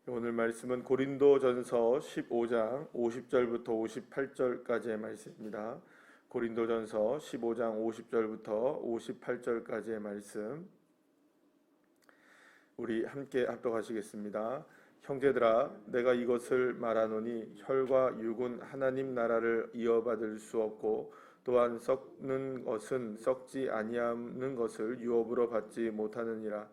오늘 말씀은 고린도전서 15장 50절부터 58절까지의 말씀입니다. 고린도전서 15장 50절부터 58절까지의 말씀 우리 함께 합독하시겠습니다. 형제들아, 내가 이것을 말하노니 혈과 육은 하나님 나라를 이어받을 수 없고 또한 썩는 것은 썩지 아니하는 것을 유업으로 받지 못하느니라.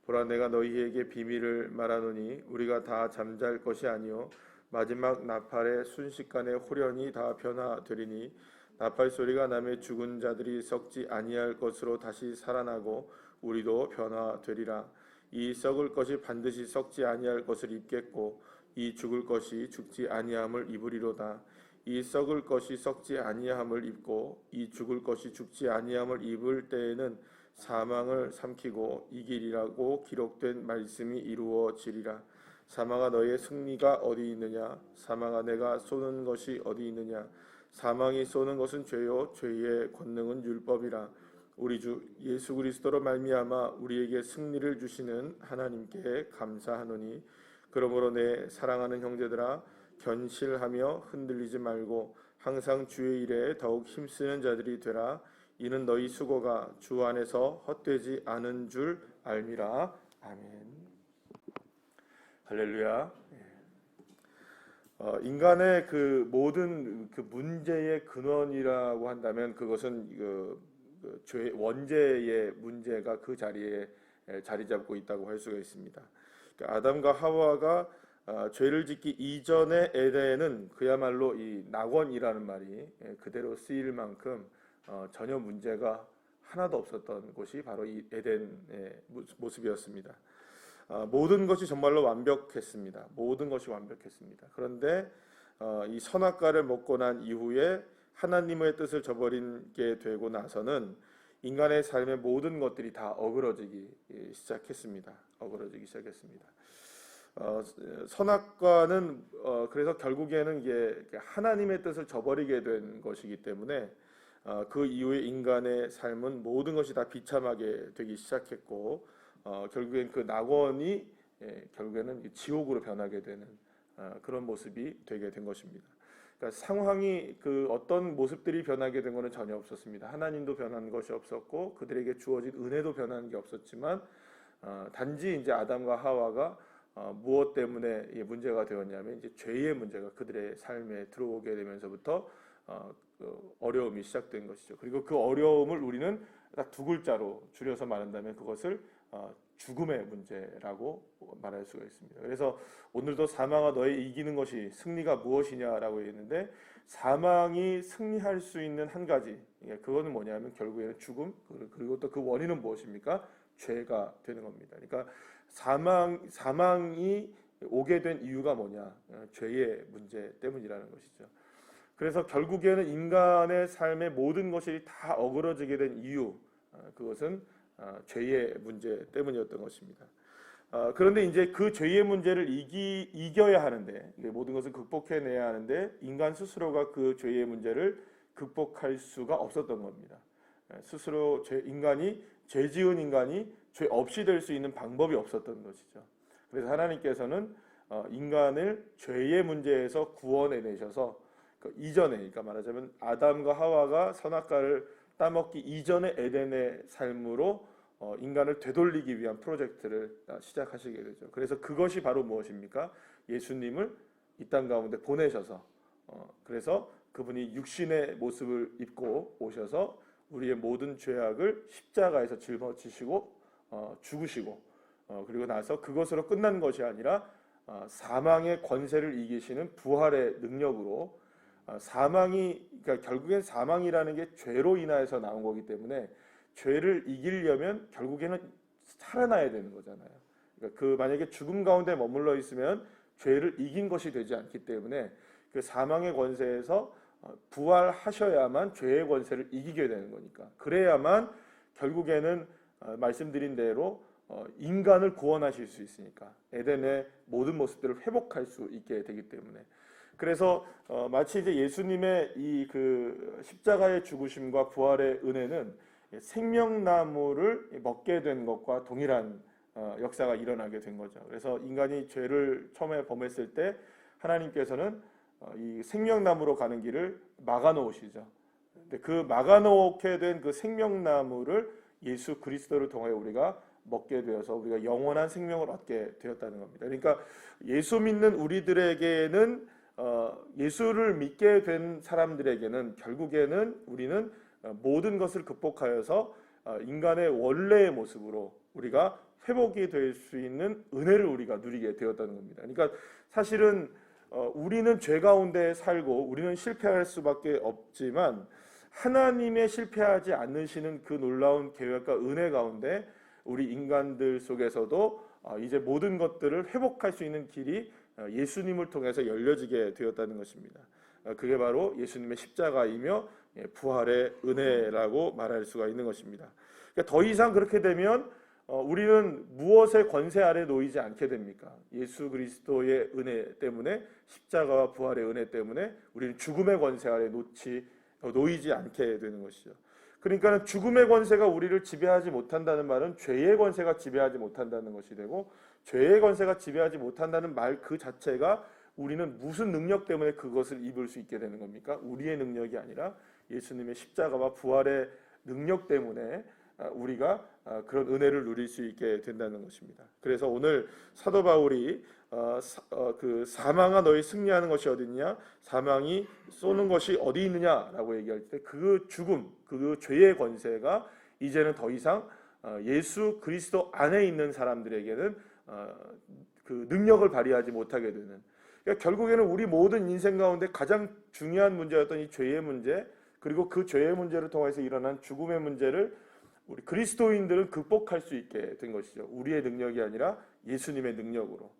보라, 내가 너희에게 비밀을 말하노니 우리가 다 잠잘 것이 아니요 마지막 나팔의 순식간에 홀연히 다 변화되리니 나팔 소리가 나매 죽은 자들이 썩지 아니할 것으로 다시 살아나고 우리도 변화되리라. 이 썩을 것이 반드시 썩지 아니할 것을 입겠고 이 죽을 것이 죽지 아니함을 입으리로다. 이 썩을 것이 썩지 아니함을 입고 이 죽을 것이 죽지 아니함을 입을 때에는 사망을 삼키고 이기리라고 기록된 말씀이 이루어지리라. 사망아, 너의 승리가 어디 있느냐? 사망아, 내가 쏘는 것이 어디 있느냐? 사망이 쏘는 것은 죄요 죄의 권능은 율법이라. 우리 주 예수 그리스도로 말미암아 우리에게 승리를 주시는 하나님께 감사하노니 그러므로 내 사랑하는 형제들아, 견실하며 흔들리지 말고 항상 주의 일에 더욱 힘쓰는 자들이 되라. 이는 너희 수고가 주 안에서 헛되지 않은 줄 알미라. 아멘. 할렐루야. 인간의 그 모든 그 문제의 근원이라고 한다면 그것은 원죄의 문제가 그 자리에 자리 잡고 있다고 할 수가 있습니다. 그러니까 아담과 하와가 죄를 짓기 이전의 에덴은 그야말로 이 낙원이라는 말이 그대로 쓰일 만큼 전혀 문제가 하나도 없었던 곳이 바로 이 에덴의 모습이었습니다. 모든 것이 정말로 완벽했습니다. 모든 것이 완벽했습니다. 그런데 이 선악과를 먹고 난 이후에 하나님의 뜻을 저버리게 되고 나서는 인간의 삶의 모든 것들이 다 어그러지기 시작했습니다. 선악과는 그래서 결국에는 이게 하나님의 뜻을 저버리게 된 것이기 때문에 그 이후에 인간의 삶은 모든 것이 다 비참하게 되기 시작했고 결국엔 그 낙원이 결국에는 지옥으로 변하게 되는 그런 모습이 되게 된 것입니다. 그러니까 상황이 그 어떤 모습들이 변하게 된 것은 전혀 없었습니다. 하나님도 변한 것이 없었고 그들에게 주어진 은혜도 변한 게 없었지만 단지 이제 아담과 하와가 무엇 때문에 문제가 되었냐면 이제 죄의 문제가 그들의 삶에 들어오게 되면서부터 어려움이 시작된 것이죠. 그리고 그 어려움을 우리는 딱 두 글자로 줄여서 말한다면 그것을 죽음의 문제라고 말할 수가 있습니다. 그래서 오늘도 사망아, 너의 이기는 것이 승리가 무엇이냐라고 했는데 사망이 승리할 수 있는 한 가지, 그거는 뭐냐면 결국에는 죽음, 그리고 또 그 원인은 무엇입니까? 죄가 되는 겁니다. 그러니까 사망이 오게 된 이유가 뭐냐? 죄의 문제 때문이라는 것이죠. 그래서 결국에는 인간의 삶의 모든 것이 다 어그러지게 된 이유, 그것은 죄의 문제 때문이었던 것입니다. 그런데 이제 그 죄의 문제를 이겨야 하는데, 모든 것을 극복해내야 하는데 인간 스스로가 그 죄의 문제를 극복할 수가 없었던 겁니다. 스스로 죄 지은 인간이 죄 없이 될 수 있는 방법이 없었던 것이죠. 그래서 하나님께서는 인간을 죄의 문제에서 구원해내셔서 그 이전에, 그러니까 말하자면 아담과 하와가 선악과를 따먹기 이전의 에덴의 삶으로 인간을 되돌리기 위한 프로젝트를 시작하시게 되죠. 그래서 그것이 바로 무엇입니까? 예수님을 이 땅 가운데 보내셔서 그래서 그분이 육신의 모습을 입고 오셔서 우리의 모든 죄악을 십자가에서 짊어지시고 죽으시고 그리고 나서 그것으로 끝난 것이 아니라 사망의 권세를 이기시는 부활의 능력으로 그러니까 결국엔 사망이라는 게 죄로 인하여서 나온 거기 때문에 죄를 이기려면 결국에는 살아나야 되는 거잖아요. 그러니까 만약에 죽음 가운데 머물러 있으면 죄를 이긴 것이 되지 않기 때문에 그 사망의 권세에서 부활하셔야만 죄의 권세를 이기게 되는 거니까. 그래야만 결국에는 말씀드린 대로 인간을 구원하실 수 있으니까 에덴의 모든 모습들을 회복할 수 있게 되기 때문에. 그래서 마치 이제 예수님의 이 그 십자가의 죽으심과 부활의 은혜는 생명나무를 먹게 된 것과 동일한 역사가 일어나게 된 거죠. 그래서 인간이 죄를 처음에 범했을 때 하나님께서는 이 생명나무로 가는 길을 막아놓으시죠. 근데 그 막아놓게 된 그 생명나무를 예수 그리스도를 통하여 우리가 먹게 되어서 우리가 영원한 생명을 얻게 되었다는 겁니다. 그러니까 예수 믿는 우리들에게는 예수를 믿게 된 사람들에게는 결국에는 우리는 모든 것을 극복하여서 인간의 원래의 모습으로 우리가 회복이 될 수 있는 은혜를 우리가 누리게 되었다는 겁니다. 그러니까 사실은 우리는 죄 가운데 살고 우리는 실패할 수밖에 없지만 하나님의 실패하지 않으시는 그 놀라운 계획과 은혜 가운데 우리 인간들 속에서도 이제 모든 것들을 회복할 수 있는 길이 예수님을 통해서 열려지게 되었다는 것입니다. 그게 바로 예수님의 십자가이며 부활의 은혜라고 말할 수가 있는 것입니다. 그러니까 더 이상 그렇게 되면 우리는 무엇의 권세 아래 놓이지 않게 됩니까? 예수 그리스도의 은혜 때문에, 십자가와 부활의 은혜 때문에 우리는 죽음의 권세 아래 놓이지 않게 되는 것이죠. 그러니까 죽음의 권세가 우리를 지배하지 못한다는 말은 죄의 권세가 지배하지 못한다는 것이 되고, 죄의 권세가 지배하지 못한다는 말 그 자체가 우리는 무슨 능력 때문에 그것을 입을 수 있게 되는 겁니까? 우리의 능력이 아니라 예수님의 십자가와 부활의 능력 때문에 우리가 그런 은혜를 누릴 수 있게 된다는 것입니다. 그래서 오늘 사도 바울이 그 사망아 너희 승리하는 것이 어디 있느냐, 사망이 쏘는 것이 어디 있느냐라고 얘기할 때 그 죽음, 그 죄의 권세가 이제는 더 이상 예수 그리스도 안에 있는 사람들에게는 그 능력을 발휘하지 못하게 되는, 그러니까 결국에는 우리 모든 인생 가운데 가장 중요한 문제였던 이 죄의 문제, 그리고 그 죄의 문제를 통해서 일어난 죽음의 문제를 우리 그리스도인들은 극복할 수 있게 된 것이죠. 우리의 능력이 아니라 예수님의 능력으로.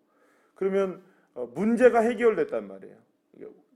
그러면 문제가 해결됐단 말이에요.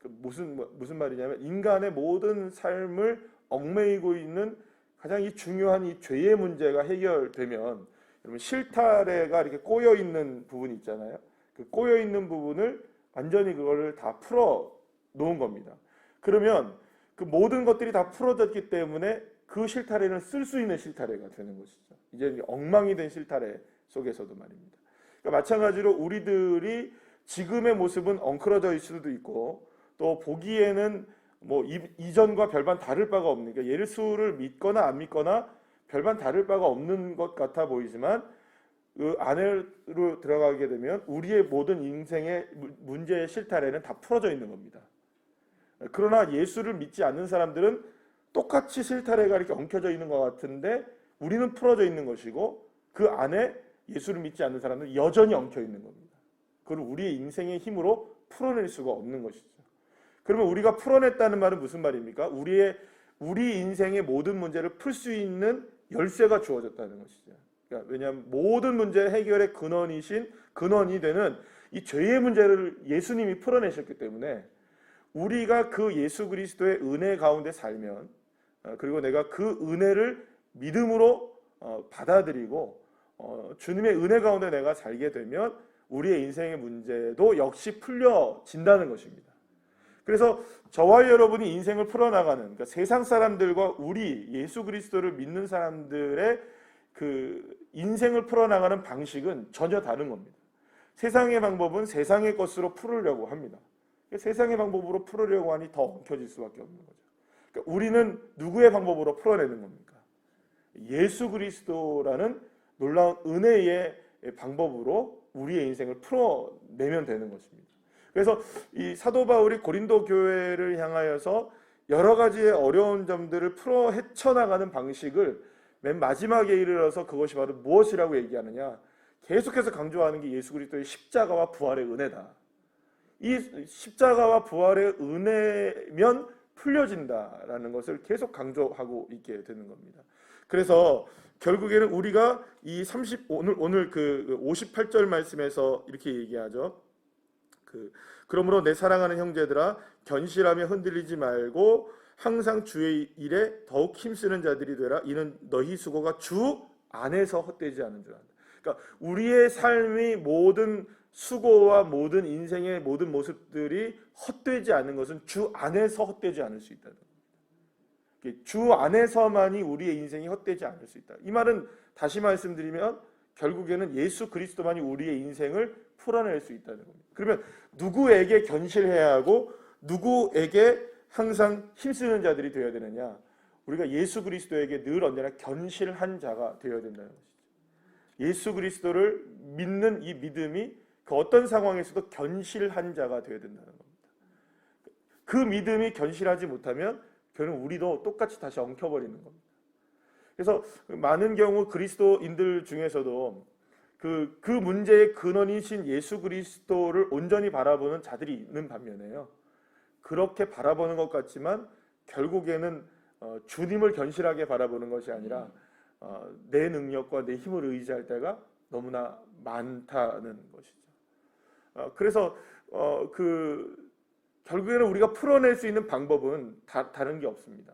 무슨 말이냐면 인간의 모든 삶을 얽매이고 있는 가장 이 중요한 이 죄의 문제가 해결되면, 여러분 실타래가 이렇게 꼬여 있는 부분이 있잖아요. 그 꼬여 있는 부분을 완전히 그거를 다 풀어 놓은 겁니다. 그러면 그 모든 것들이 다 풀어졌기 때문에 그 실타래는 쓸 수 있는 실타래가 되는 것이죠. 이제 엉망이 된 실타래 속에서도 말입니다. 그러니까 마찬가지로 우리들이 지금의 모습은 엉클어져 있을 수도 있고, 또 보기에는 뭐 이전과 별반 다를 바가 없는, 그러니까 예수를 믿거나 안 믿거나 별반 다를 바가 없는 것 같아 보이지만 그 안으로 들어가게 되면 우리의 모든 인생의 문제의 실타래는 다 풀어져 있는 겁니다. 그러나 예수를 믿지 않는 사람들은 똑같이 실타래가 이렇게 엉켜져 있는 것 같은데 우리는 풀어져 있는 것이고, 그 안에 예수를 믿지 않는 사람들은 여전히 엉켜 있는 겁니다. 그걸 우리의 인생의 힘으로 풀어낼 수가 없는 것이죠. 그러면 우리가 풀어냈다는 말은 무슨 말입니까? 우리 인생의 모든 문제를 풀 수 있는 열쇠가 주어졌다는 것이죠. 그러니까 왜냐하면 모든 문제 해결의 근원이 되는 이 죄의 문제를 예수님이 풀어내셨기 때문에 우리가 그 예수 그리스도의 은혜 가운데 살면, 그리고 내가 그 은혜를 믿음으로 받아들이고 주님의 은혜 가운데 내가 살게 되면 우리의 인생의 문제도 역시 풀려진다는 것입니다. 그래서 저와 여러분이 인생을 풀어나가는, 그러니까 세상 사람들과 우리 예수 그리스도를 믿는 사람들의 그 인생을 풀어나가는 방식은 전혀 다른 겁니다. 세상의 방법은 세상의 것으로 풀으려고 합니다. 세상의 방법으로 풀으려고 하니 더 엉켜질 수밖에 없는 거죠. 그러니까 우리는 누구의 방법으로 풀어내는 겁니까? 예수 그리스도라는 놀라운 은혜의 방법으로 우리의 인생을 풀어내면 되는 것입니다. 그래서 이 사도 바울이 고린도 교회를 향하여서 여러 가지의 어려운 점들을 풀어 헤쳐나가는 방식을 맨 마지막에 이르러서 그것이 바로 무엇이라고 얘기하느냐, 계속해서 강조하는 게 예수 그리스도의 십자가와 부활의 은혜다. 이 십자가와 부활의 은혜면 풀려진다라는 것을 계속 강조하고 있게 되는 겁니다. 그래서 결국에는 우리가 이 오늘 그 58절 말씀에서 이렇게 얘기하죠. 그러므로 내 사랑하는 형제들아, 견실하며 흔들리지 말고 항상 주의 일에 더욱 힘쓰는 자들이 되라. 이는 너희 수고가 주 안에서 헛되지 않은 줄 안다. 그러니까 우리의 삶의 모든 수고와 모든 인생의 모든 모습들이 헛되지 않은 것은 주 안에서 헛되지 않을 수 있다는 겁니다. 주 안에서만이 우리의 인생이 헛되지 않을 수 있다. 이 말은 다시 말씀드리면 결국에는 예수 그리스도만이 우리의 인생을 풀어낼 수 있다는 겁니다. 그러면 누구에게 견실해야 하고 누구에게 항상 힘쓰는 자들이 되어야 되느냐? 우리가 예수 그리스도에게 늘 언제나 견실한 자가 되어야 된다는 것이죠. 예수 그리스도를 믿는 이 믿음이 그 어떤 상황에서도 견실한 자가 되어야 된다는 겁니다. 그 믿음이 견실하지 못하면 결국 우리도 똑같이 다시 엉켜버리는 겁니다. 그래서 많은 경우 그리스도인들 중에서도 그 문제의 근원이신 예수 그리스도를 온전히 바라보는 자들이 있는 반면에요. 그렇게 바라보는 것 같지만 결국에는 주님을 견실하게 바라보는 것이 아니라 내 능력과 내 힘을 의지할 때가 너무나 많다는 것이죠. 그래서 결국에는 우리가 풀어낼 수 있는 방법은 다른 게 없습니다.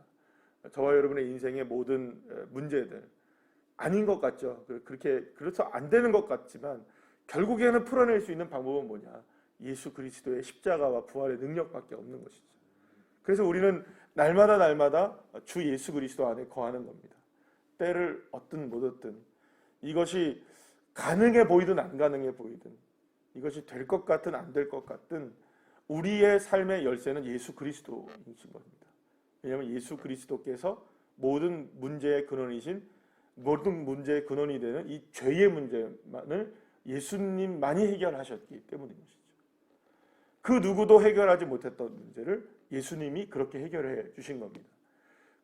저와 여러분의 인생의 모든 문제들 아닌 것 같죠. 그래서 안 되는 것 같지만 결국에는 풀어낼 수 있는 방법은 뭐냐? 예수 그리스도의 십자가와 부활의 능력밖에 없는 것이죠. 그래서 우리는 날마다 주 예수 그리스도 안에 거하는 겁니다. 때를 얻든 못 얻든, 이것이 가능해 보이든 안 가능해 보이든, 이것이 될 것 같든 안 될 것 같든 우리의 삶의 열쇠는 예수 그리스도이신 겁니다. 왜냐하면 예수 그리스도께서 모든 문제의 근원이 되는 이 죄의 문제만을 예수님만이 해결하셨기 때문인 것이죠. 그 누구도 해결하지 못했던 문제를 예수님이 그렇게 해결해 주신 겁니다.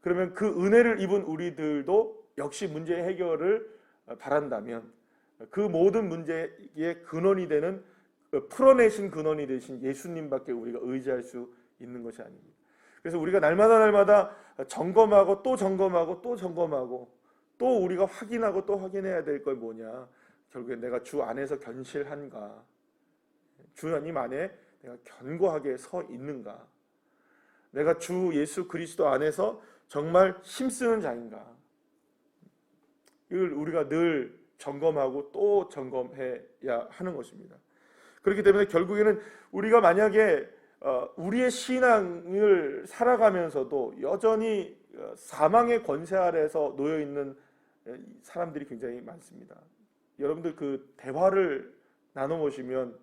그러면 그 은혜를 입은 우리들도 역시 문제의 해결을 바란다면 그 모든 문제의 근원이 되는, 풀어내신 근원이 되신 예수님밖에 우리가 의지할 수 있는 것이 아닙니다. 그래서 우리가 날마다 점검하고 또 점검하고 또 점검하고 또 우리가 확인하고 또 확인해야 될 건 뭐냐? 결국에 내가 주 안에서 견실한가? 주님 안에 내가 견고하게 서 있는가? 내가 주 예수 그리스도 안에서 정말 힘쓰는 자인가? 이걸 우리가 늘 점검하고 또 점검해야 하는 것입니다. 그렇기 때문에 결국에는 우리가 만약에 우리의 신앙을 살아가면서도 여전히 사망의 권세 아래에서 놓여 있는 사람들이 굉장히 많습니다. 여러분들 그 대화를 나눠보시면,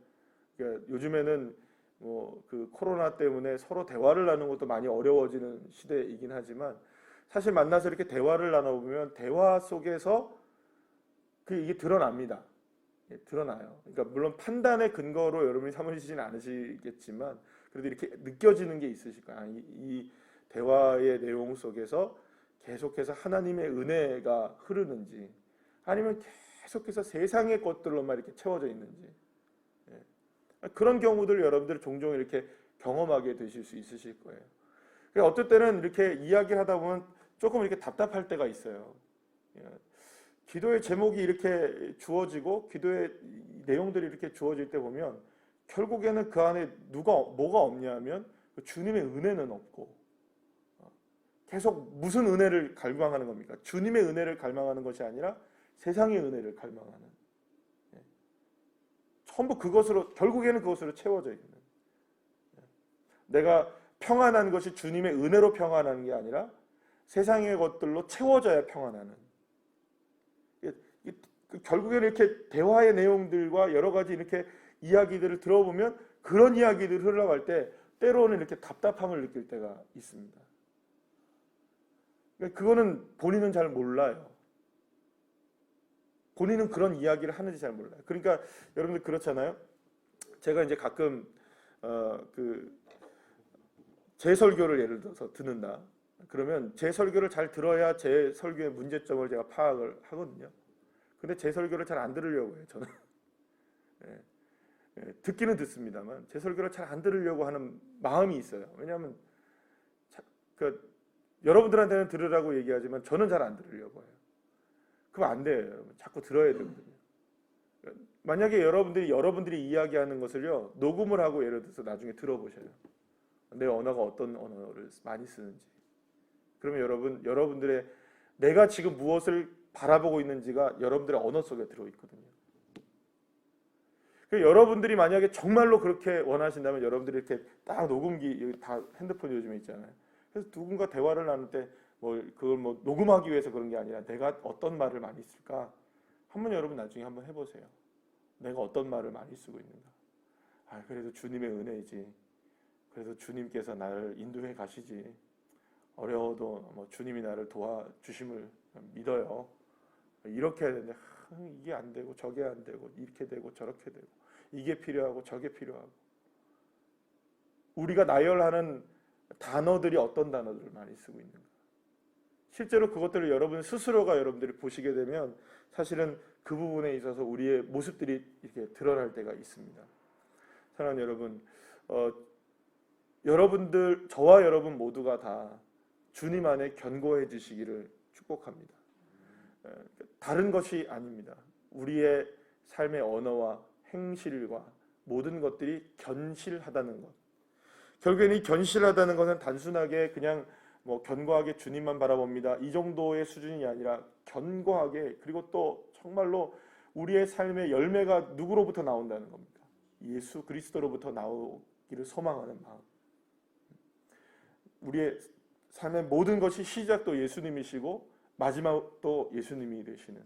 요즘에는 그 코로나 때문에 서로 대화를 나누는 것도 많이 어려워지는 시대이긴 하지만 사실 만나서 이렇게 대화를 나눠보면 대화 속에서 이게 드러납니다. 드러나요. 그러니까 물론 판단의 근거로 여러분이 삼으시지는 않으시겠지만 그래도 이렇게 느껴지는 게 있으실 거예요. 이 대화의 내용 속에서 계속해서 하나님의 은혜가 흐르는지 아니면 계속해서 세상의 것들로만 이렇게 채워져 있는지, 그런 경우들 여러분들 종종 이렇게 경험하게 되실 수 있으실 거예요. 어떨 때는 이렇게 이야기를 하다 보면 조금 이렇게 답답할 때가 있어요. 기도의 제목이 이렇게 주어지고 기도의 내용들이 이렇게 주어질 때 보면 결국에는 그 안에 뭐가 없냐면 주님의 은혜는 없고, 계속 무슨 은혜를 갈망하는 겁니까? 주님의 은혜를 갈망하는 것이 아니라 세상의 은혜를 갈망하는, 전부 결국에는 그것으로 채워져 있는, 내가 평안한 것이 주님의 은혜로 평안한 게 아니라 세상의 것들로 채워져야 평안하는, 결국에는 이렇게 대화의 내용들과 여러 가지 이렇게 이야기들을 들어보면 그런 이야기들을 흘러갈 때 때로는 이렇게 답답함을 느낄 때가 있습니다. 그거는 본인은 잘 몰라요. 본인은 그런 이야기를 하는지 잘 몰라요. 그러니까 여러분들 그렇잖아요. 제가 이제 가끔 제 설교를 예를 들어서 듣는다. 그러면 제 설교를 잘 들어야 제 설교의 문제점을 제가 파악을 하거든요. 근데 제 설교를 잘 안 들으려고 해요, 저는. 듣기는 듣습니다만 제 설교를 잘 안 들으려고 하는 마음이 있어요. 왜냐하면 여러분들한테는 들으라고 얘기하지만 저는 잘 안 들으려고 해요. 그럼 안 돼요, 여러분. 자꾸 들어야 되거든요. 만약에 여러분들이 이야기하는 것을요 녹음을 하고 예를 들어서 나중에 들어보셔요. 내 언어가 어떤 언어를 많이 쓰는지. 그러면 여러분들의 내가 지금 무엇을 바라보고 있는지가 여러분들의 언어 속에 들어있거든요. 여러분들이 만약에 정말로 그렇게 원하신다면 여러분들이 이렇게 딱 녹음기, 다 핸드폰 요즘에 있잖아요. 그래서 누군가 대화를 나눌 때 그걸 녹음하기 위해서 그런 게 아니라 내가 어떤 말을 많이 쓸까 한번 여러분 나중에 한번 해보세요. 내가 어떤 말을 많이 쓰고 있는가. 그래도 주님의 은혜이지. 그래도 주님께서 나를 인도해 가시지. 어려워도 뭐 주님이 나를 도와주심을 믿어요. 이렇게 해야 되는데 이게 안 되고 저게 안 되고 이렇게 되고 저렇게 되고 이게 필요하고 저게 필요하고. 우리가 나열하는 단어들이 어떤 단어들을 많이 쓰고 있는가. 실제로 그것들을 여러분 스스로가 여러분들이 보시게 되면 사실은 그 부분에 있어서 우리의 모습들이 이렇게 드러날 때가 있습니다. 사랑하는 여러분, 여러분들, 저와 여러분 모두가 다 주님 안에 견고해지시기를 축복합니다. 다른 것이 아닙니다. 우리의 삶의 언어와 행실과 모든 것들이 견실하다는 것. 결국엔 이 견실하다는 것은 단순하게 그냥 뭐 견고하게 주님만 바라봅니다. 이 정도의 수준이 아니라 견고하게, 그리고 또 정말로 우리의 삶의 열매가 누구로부터 나온다는 겁니다. 예수 그리스도로부터 나오기를 소망하는 마음. 우리의 삶의 모든 것이 시작도 예수님이시고 마지막도 예수님이 되시는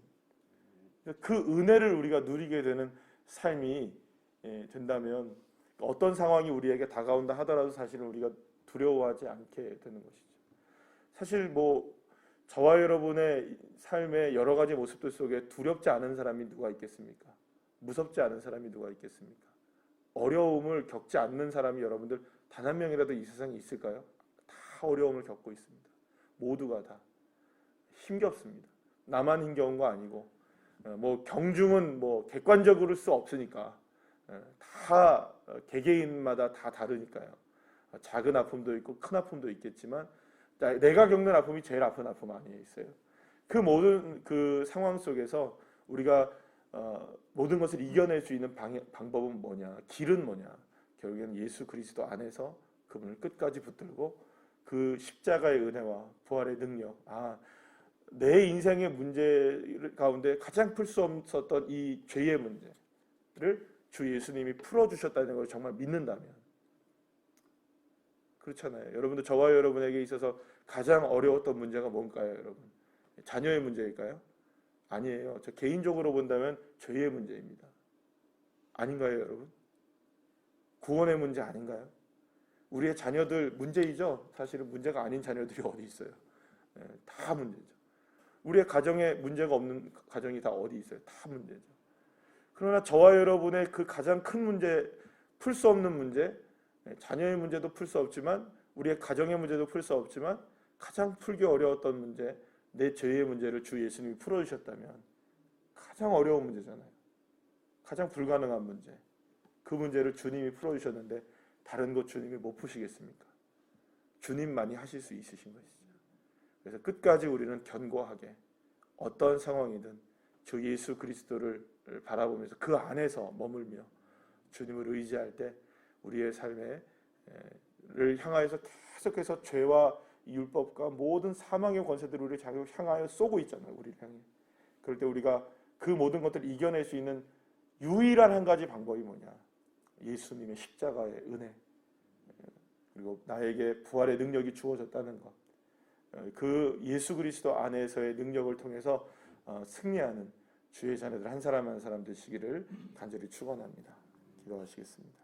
그 은혜를 우리가 누리게 되는 삶이 된다면 어떤 상황이 우리에게 다가온다 하더라도 사실은 우리가 두려워하지 않게 되는 것이죠. 사실 뭐 저와 여러분의 삶의 여러 가지 모습들 속에 두렵지 않은 사람이 누가 있겠습니까? 무섭지 않은 사람이 누가 있겠습니까? 어려움을 겪지 않는 사람이 여러분들 단 한 명이라도 이 세상에 있을까요? 다 어려움을 겪고 있습니다. 모두가 다 힘겹습니다. 나만 힘겨운 거 아니고 뭐 경중은 뭐 객관적으로 수 없으니까 다 개개인마다 다 다르니까요. 작은 아픔도 있고 큰 아픔도 있겠지만 내가 겪는 아픔이 제일 아픈 아픔 아니겠어요? 그 모든 그 상황 속에서 우리가 모든 것을 이겨낼 수 있는 방법은 뭐냐? 길은 뭐냐? 결국에는 예수 그리스도 안에서 그분을 끝까지 붙들고 그 십자가의 은혜와 부활의 능력, 내 인생의 문제 가운데 가장 풀 수 없었던 이 죄의 문제를 주 예수님이 풀어주셨다는 걸 정말 믿는다면, 그렇잖아요. 여러분도 저와 여러분에게 있어서 가장 어려웠던 문제가 뭔가요, 여러분? 자녀의 문제일까요? 아니에요. 저 개인적으로 본다면 죄의 문제입니다. 아닌가요, 여러분? 구원의 문제 아닌가요? 우리의 자녀들 문제이죠. 사실은 문제가 아닌 자녀들이 어디 있어요? 다 문제죠. 우리의 가정에 문제가 없는 가정이 다 어디 있어요? 다 문제죠. 그러나 저와 여러분의 그 가장 큰 문제, 풀 수 없는 문제, 자녀의 문제도 풀 수 없지만 우리의 가정의 문제도 풀 수 없지만 가장 풀기 어려웠던 문제, 내 죄의 문제를 주 예수님이 풀어주셨다면 가장 어려운 문제잖아요. 가장 불가능한 문제. 그 문제를 주님이 풀어주셨는데 다른 것 주님이 못 푸시겠습니까? 주님만이 하실 수 있으신 것이죠. 그래서 끝까지 우리는 견고하게 어떤 상황이든 주 예수 그리스도를 바라보면서 그 안에서 머물며 주님을 의지할 때 우리의 삶을 향하여서 계속해서 죄와 율법과 모든 사망의 권세들을 우리를 향하여 쏘고 있잖아요. 우리를 향해. 그럴 때 우리가 그 모든 것들을 이겨낼 수 있는 유일한 한 가지 방법이 뭐냐? 예수님의 십자가의 은혜, 그리고 나에게 부활의 능력이 주어졌다는 것, 그 예수 그리스도 안에서의 능력을 통해서 승리하는 주의 자녀들 한 사람 한 사람 되시기를 간절히 축원합니다. 기도하시겠습니다.